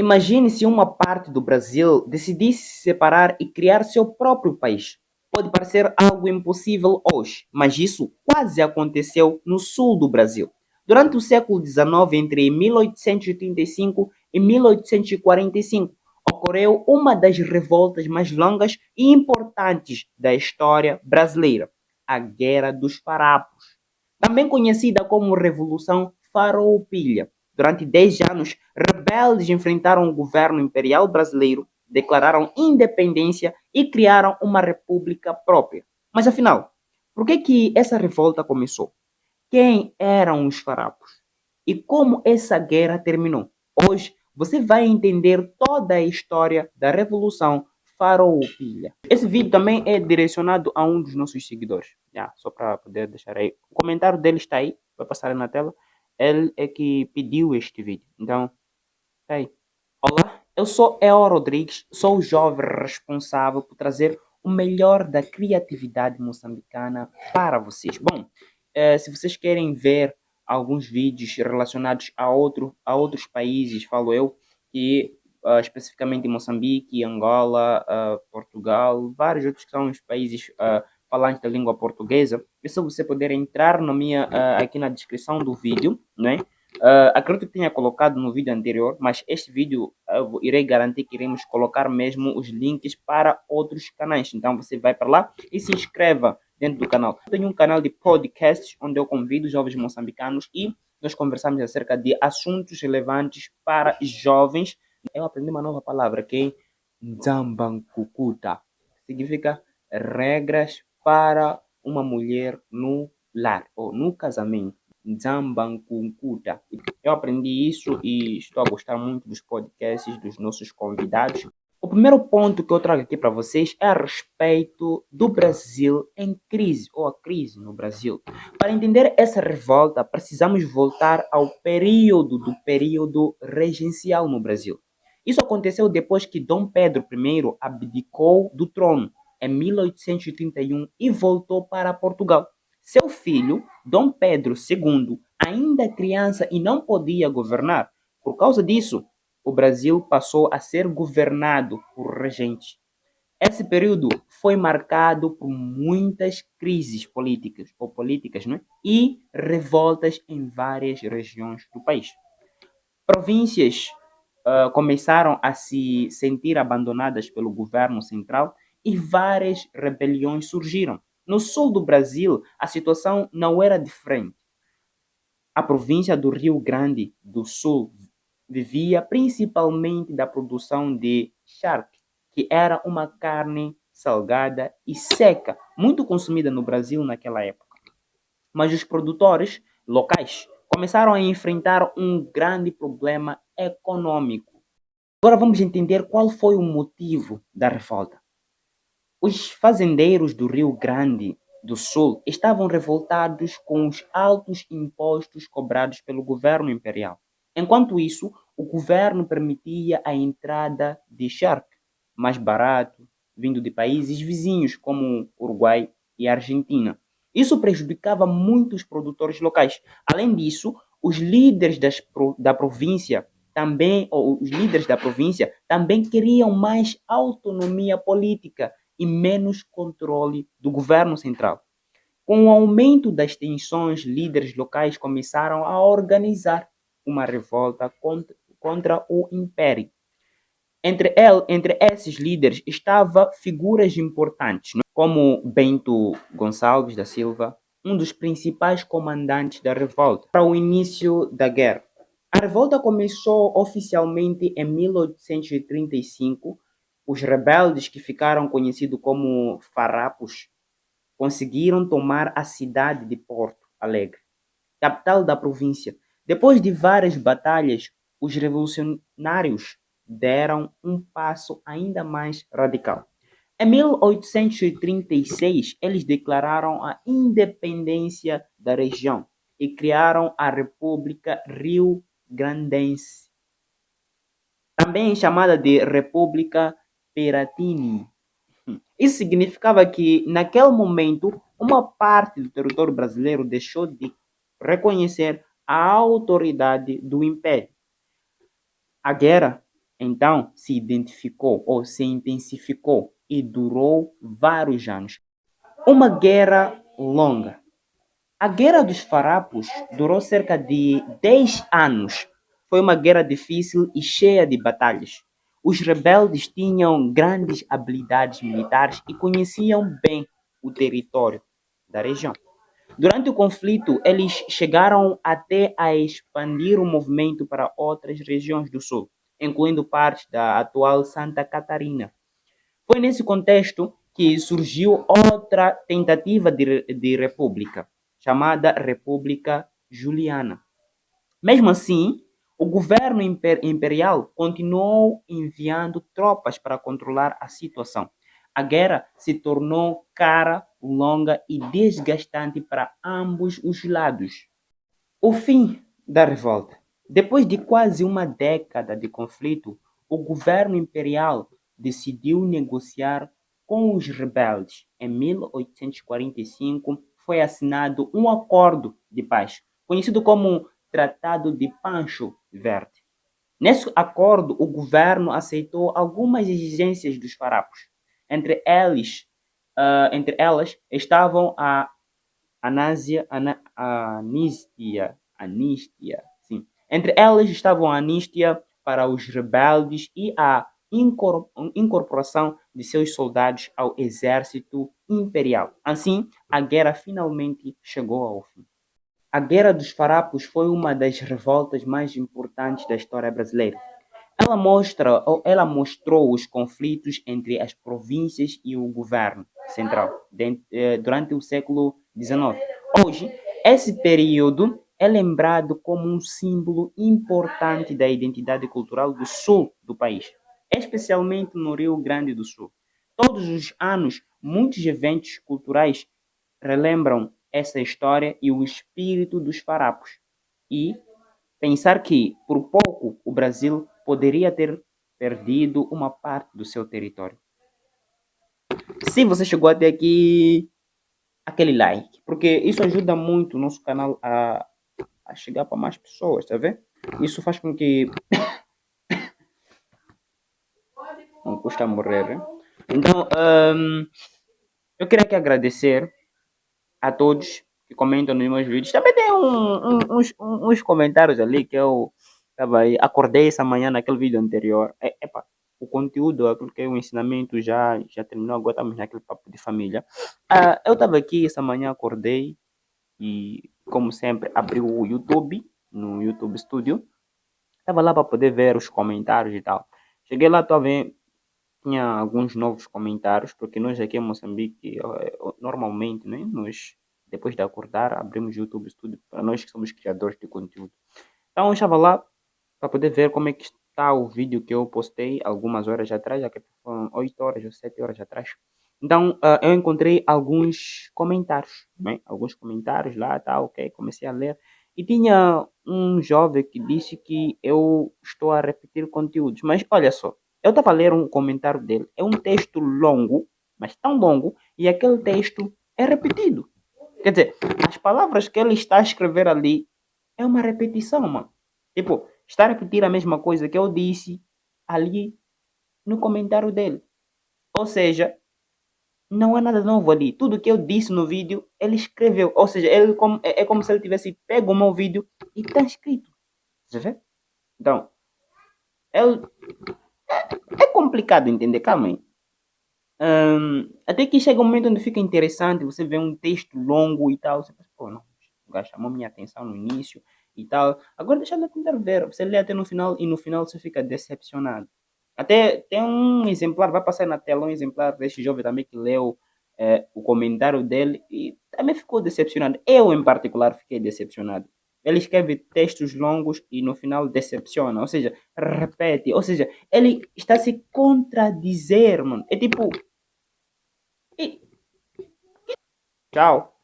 Imagine se uma parte do Brasil decidisse se separar e criar seu próprio país. Pode parecer algo impossível hoje, mas isso quase aconteceu no sul do Brasil. Durante o século XIX, entre 1835 e 1845, ocorreu uma das revoltas mais longas e importantes da história brasileira, a Guerra dos Farrapos, também conhecida como Revolução Farroupilha. Durante 10 anos, rebeldes enfrentaram o governo imperial brasileiro, declararam independência e criaram uma república própria. Mas afinal, por que essa revolta começou? Quem eram os farrapos? E como essa guerra terminou? Hoje você vai entender toda a história da Revolução Farroupilha. Esse vídeo também é direcionado a um dos nossos seguidores. Só para poder deixar aí. O comentário dele está aí, vai passar aí na tela. Ele é que pediu este vídeo. Então, tá aí. Olá, eu sou El Rodrigues, sou o jovem responsável por trazer o melhor da criatividade moçambicana para vocês. Bom, se vocês querem ver alguns vídeos relacionados a outros países, falo eu, que especificamente Moçambique, Angola, Portugal, vários outros que são os países falantes da língua portuguesa, é só você poder entrar na aqui na descrição do vídeo, né? Acredito que tenha colocado no vídeo anterior, mas este vídeo eu irei garantir que iremos colocar mesmo os links para outros canais. Então você vai para lá e se inscreva dentro do canal. Eu tenho um canal de podcasts onde eu convido jovens moçambicanos e nós conversamos acerca de assuntos relevantes para jovens. Eu aprendi uma nova palavra que é Nzambankukuta. Significa regras para uma mulher no lar ou no casamento. Nzambankukuta. Eu aprendi isso e estou a gostar muito dos podcasts dos nossos convidados. O primeiro ponto que eu trago aqui para vocês é a respeito do Brasil em crise, ou a crise no Brasil. Para entender essa revolta, precisamos voltar ao período regencial no Brasil. Isso aconteceu depois que Dom Pedro I abdicou do trono em 1831 e voltou para Portugal. Seu filho, Dom Pedro II, ainda criança e não podia governar. Por causa disso, o Brasil passou a ser governado por regentes. Esse período foi marcado por muitas crises políticas, né? E revoltas em várias regiões do país. Províncias começaram a se sentir abandonadas pelo governo central e várias rebeliões surgiram. No sul do Brasil, a situação não era diferente. A província do Rio Grande do Sul vivia principalmente da produção de charque, que era uma carne salgada e seca, muito consumida no Brasil naquela época. Mas os produtores locais começaram a enfrentar um grande problema econômico. Agora vamos entender qual foi o motivo da revolta. Os fazendeiros do Rio Grande do Sul estavam revoltados com os altos impostos cobrados pelo governo imperial. Enquanto isso, o governo permitia a entrada de charque mais barato, vindo de países vizinhos como Uruguai e Argentina. Isso prejudicava muito os produtores locais. Além disso, os líderes da província também queriam mais autonomia política e menos controle do governo central. Com o aumento das tensões, líderes locais começaram a organizar uma revolta contra o império. Entre esses líderes estavam figuras importantes, como Bento Gonçalves da Silva, um dos principais comandantes da revolta, para o início da guerra. A revolta começou oficialmente em 1835. Os rebeldes, que ficaram conhecidos como farrapos, conseguiram tomar a cidade de Porto Alegre, capital da província. Depois de várias batalhas, os revolucionários deram um passo ainda mais radical. Em 1836, eles declararam a independência da região e criaram a República Rio-Grandense, também chamada de República Piratini. Isso significava que, naquele momento, uma parte do território brasileiro deixou de reconhecer a autoridade do Império. A guerra Então se identificou ou se intensificou e durou vários anos. Uma guerra longa. A Guerra dos Farrapos durou cerca de 10 anos. Foi uma guerra difícil e cheia de batalhas. Os rebeldes tinham grandes habilidades militares e conheciam bem o território da região. Durante o conflito, eles chegaram até a expandir o movimento para outras regiões do sul, incluindo partes da atual Santa Catarina. Foi nesse contexto que surgiu outra tentativa de república, chamada República Juliana. Mesmo assim, o governo imperial continuou enviando tropas para controlar a situação. A guerra se tornou cara, longa e desgastante para ambos os lados. O fim da revolta. Depois de quase uma década de conflito, o governo imperial decidiu negociar com os rebeldes. Em 1845, foi assinado um acordo de paz, conhecido como Tratado de Pancho Verde. Nesse acordo, o governo aceitou algumas exigências dos farrapos. Entre elas estavam a anistia, sim. Entre elas estavam a anistia para os rebeldes e a incorporação de seus soldados ao exército imperial. Assim, a guerra finalmente chegou ao fim. A Guerra dos Farrapos foi uma das revoltas mais importantes da história brasileira. Ela mostrou os conflitos entre as províncias e o governo central durante o século XIX. Hoje, esse período é lembrado como um símbolo importante da identidade cultural do sul do país, especialmente no Rio Grande do Sul. Todos os anos, muitos eventos culturais relembram essa história e o espírito dos farrapos. E pensar que, por pouco, o Brasil poderia ter perdido uma parte do seu território. Se você chegou até aqui, aquele like, porque isso ajuda muito o nosso canal a chegar para mais pessoas, tá vendo? Isso faz com que não custa morrer, né? Então, eu queria aqui agradecer a todos que comentam nos meus vídeos. Também tem uns comentários ali que eu tava aí, acordei essa manhã naquele vídeo anterior. Epa, o conteúdo, aquilo que é o ensinamento já terminou, agora estamos naquele papo de família. Eu estava aqui essa manhã, acordei e, como sempre, abri o YouTube, no YouTube Studio. Estava lá para poder ver os comentários e tal. Cheguei lá, estava vendo, tinha alguns novos comentários, porque nós aqui em Moçambique, normalmente, né, nós, depois de acordar, abrimos o YouTube Studio para nós que somos criadores de conteúdo. Então, eu estava lá para poder ver como é que está o vídeo que eu postei algumas horas atrás, já que foram 8 horas ou 7 horas atrás. Então, eu encontrei alguns comentários, né? Alguns comentários lá, tá, ok, comecei a ler. E tinha um jovem que disse que eu estou a repetir conteúdos. Mas olha só, eu estava a ler um comentário dele. É um texto longo, mas tão longo, e aquele texto é repetido. Quer dizer, as palavras que ele está a escrever ali é uma repetição, mano. Tipo, está a repetir a mesma coisa que eu disse ali no comentário dele. Ou seja, não é nada novo ali. Tudo que eu disse no vídeo, ele escreveu. Ou seja, é como se ele tivesse pego o meu vídeo e está escrito. Você vê? Então, ele, é complicado entender. Calma aí. Até que chega um momento onde fica interessante, você vê um texto longo e tal, você pensa, pô, não, o gajo chamou minha atenção no início e tal. Agora deixa eu tentar ver. Você lê até no final e no final você fica decepcionado. Até tem um exemplar, vai passar na tela um exemplar deste jovem também que leu o comentário dele e também ficou decepcionado. Eu, em particular, fiquei decepcionado. Ele escreve textos longos e no final decepciona, ou seja, repete, ou seja, ele está a se contradizer, mano. É tipo, e tchau.